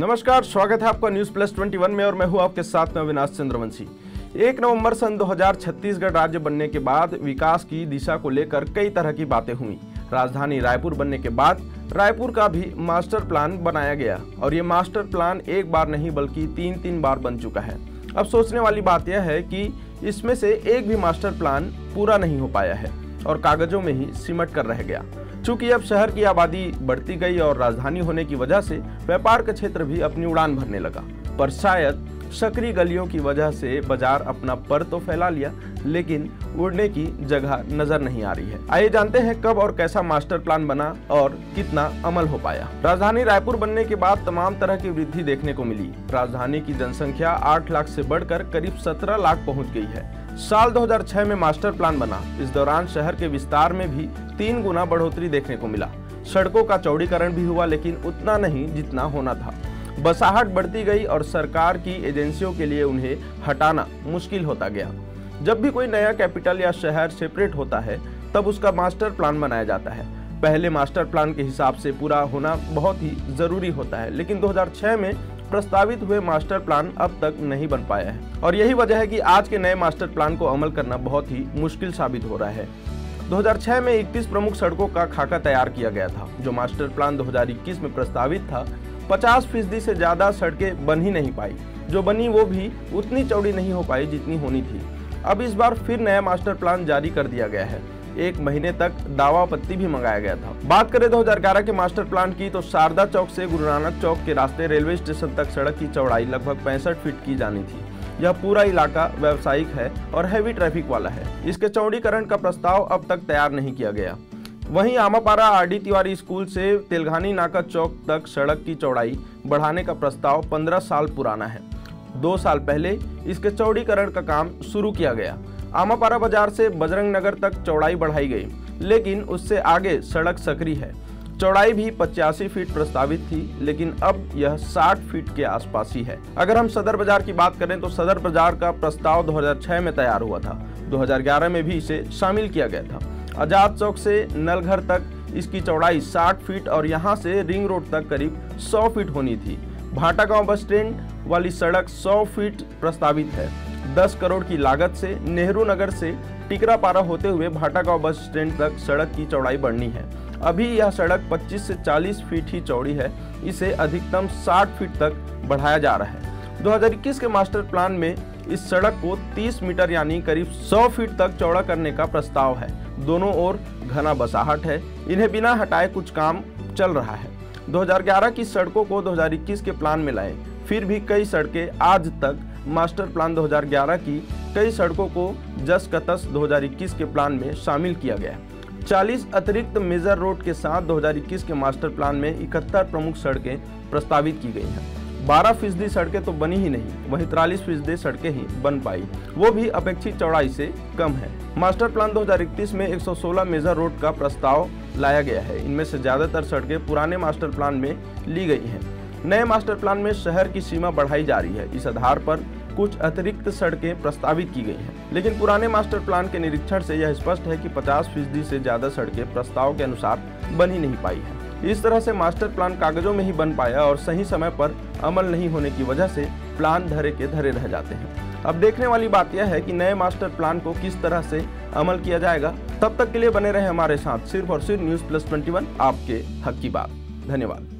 नमस्कार, स्वागत है आपका न्यूज प्लस 21 में और मैं हूं आपके साथ में अविनाश चंद्रवंशी। 1 नवंबर सन 2000 छत्तीसगढ़ राज्य बनने के बाद विकास की दिशा को लेकर कई तरह की बातें हुई। राजधानी रायपुर बनने के बाद रायपुर का भी मास्टर प्लान बनाया गया और ये मास्टर प्लान एक बार नहीं बल्कि 3 बार बन चुका है। अब सोचने वाली बात यह है कि इसमें से एक भी मास्टर प्लान पूरा नहीं हो पाया है और कागजों में ही सिमट कर रह गया। चूंकि अब शहर की आबादी बढ़ती गई और राजधानी होने की वजह से व्यापार का क्षेत्र भी अपनी उड़ान भरने लगा, पर शायद सकरी गलियों की वजह से बाजार अपना पर तो फैला लिया, लेकिन उड़ने की जगह नजर नहीं आ रही है। आइए जानते हैं कब और कैसा मास्टर प्लान बना और कितना अमल हो पाया। राजधानी रायपुर बनने के बाद तमाम तरह की वृद्धि देखने को मिली। राजधानी की जनसंख्या 8 लाख से बढ़कर करीब 17 लाख पहुंच गई है। साल 2006 में मास्टर प्लान बना। इस दौरान शहर के विस्तार में भी 3 गुना बढ़ोतरी देखने को मिला। सड़कों का चौड़ीकरण भी हुआ, लेकिन उतना नहीं जितना होना था। बसाहट बढ़ती गई और सरकार की एजेंसियों के लिए उन्हें हटाना मुश्किल होता गया। जब भी कोई नया कैपिटल या शहर सेपरेट होता है तब उसका मास्टर प्लान बनाया जाता है। पहले मास्टर प्लान के हिसाब से पूरा होना बहुत ही जरूरी होता है, लेकिन 2006 में प्रस्तावित हुए मास्टर प्लान अब तक नहीं बन पाया है और यही वजह है कि आज के नए मास्टर प्लान को अमल करना बहुत ही मुश्किल साबित हो रहा है। 2006 में 31 प्रमुख सड़कों का खाका तैयार किया गया था। जो मास्टर प्लान 2021 में प्रस्तावित था, 50% से ज्यादा सड़कें बन ही नहीं पाई। जो बनी वो भी उतनी चौड़ी नहीं हो पाई जितनी होनी थी। अब इस बार फिर नया मास्टर प्लान जारी कर दिया गया है। 1 महीने तक दावा पत्ती भी मंगाया गया था। बात करें 2011 के मास्टर प्लान की तो शारदा चौक से गुरु नानक चौक के रास्ते रेलवे स्टेशन तक सड़क की चौड़ाई लगभग 65 फीट की जानी थी। यह पूरा इलाका व्यावसायिक है और हैवी ट्रैफिक वाला है। इसके चौड़ीकरण का प्रस्ताव अब तक तैयार नहीं किया गया। वहीं आमापारा आरडी तिवारी स्कूल से तेलघानी नाका चौक तक सड़क की चौड़ाई बढ़ाने का प्रस्ताव 15 साल पुराना है। 2 साल पहले इसके चौड़ीकरण का काम शुरू किया गया। आमापारा बाजार से बजरंग नगर तक चौड़ाई बढ़ाई गई, लेकिन उससे आगे सड़क सकरी है। चौड़ाई भी 85 फीट प्रस्तावित थी, लेकिन अब यह 60 फीट के आसपास ही है। अगर हम सदर बाजार की बात करें तो सदर बाजार का प्रस्ताव 2006 में तैयार हुआ था। 2011 में भी इसे शामिल किया गया था। आजाद चौक से नलघर तक इसकी चौड़ाई 60 फीट और यहाँ से रिंग रोड तक करीब 100 फीट होनी थी। भाटा गांव बस स्टैंड वाली सड़क 100 फीट प्रस्तावित है। 10 करोड़ की लागत से नेहरू नगर से टिकरापारा होते हुए भाटा गांव बस स्टैंड तक सड़क की चौड़ाई बढ़नी है। अभी यह सड़क 25 से 40 फीट ही चौड़ी है। इसे अधिकतम 60 फीट तक बढ़ाया जा रहा है। 2021 के मास्टर प्लान में इस सड़क को 30 मीटर यानी करीब 100 फीट तक चौड़ा करने का प्रस्ताव है। दोनों ओर घना बसाहट है। इन्हें बिना हटाए कुछ काम चल रहा है। 2011 की सड़कों को 2021 के प्लान में लाए, फिर भी कई सड़कें आज तक मास्टर प्लान 2011 की कई सड़कों को जस का तस 2021 के प्लान में शामिल किया गया। 40 अतिरिक्त मेजर रोड के साथ 2021 के मास्टर प्लान में 71 प्रमुख सड़कें प्रस्तावित की गई हैं। 12% सड़कें तो बनी ही नहीं, वहीं 43% सड़कें ही बन पाई, वो भी अपेक्षित चौड़ाई से कम है। मास्टर प्लान 2031 में 116 मेजर रोड का प्रस्ताव लाया गया है। इनमें से ज्यादातर सड़कें पुराने मास्टर प्लान में ली गई हैं। नए मास्टर प्लान में शहर की सीमा बढ़ाई जा रही है। इस आधार पर कुछ अतिरिक्त सड़कें प्रस्तावित की गई हैं, लेकिन पुराने मास्टर प्लान के निरीक्षण से यह स्पष्ट है कि 50% से ज्यादा सड़कें प्रस्ताव के अनुसार बन ही नहीं पाई है। इस तरह से मास्टर प्लान कागजों में ही बन पाया और सही समय पर अमल नहीं होने की वजह से प्लान धरे के धरे रह जाते हैं। अब देखने वाली बात यह है कि नए मास्टर प्लान को किस तरह से अमल किया जाएगा। तब तक के लिए बने रहे हमारे साथ। सिर्फ और सिर्फ न्यूज प्लस 21, आपके हक की बात। धन्यवाद।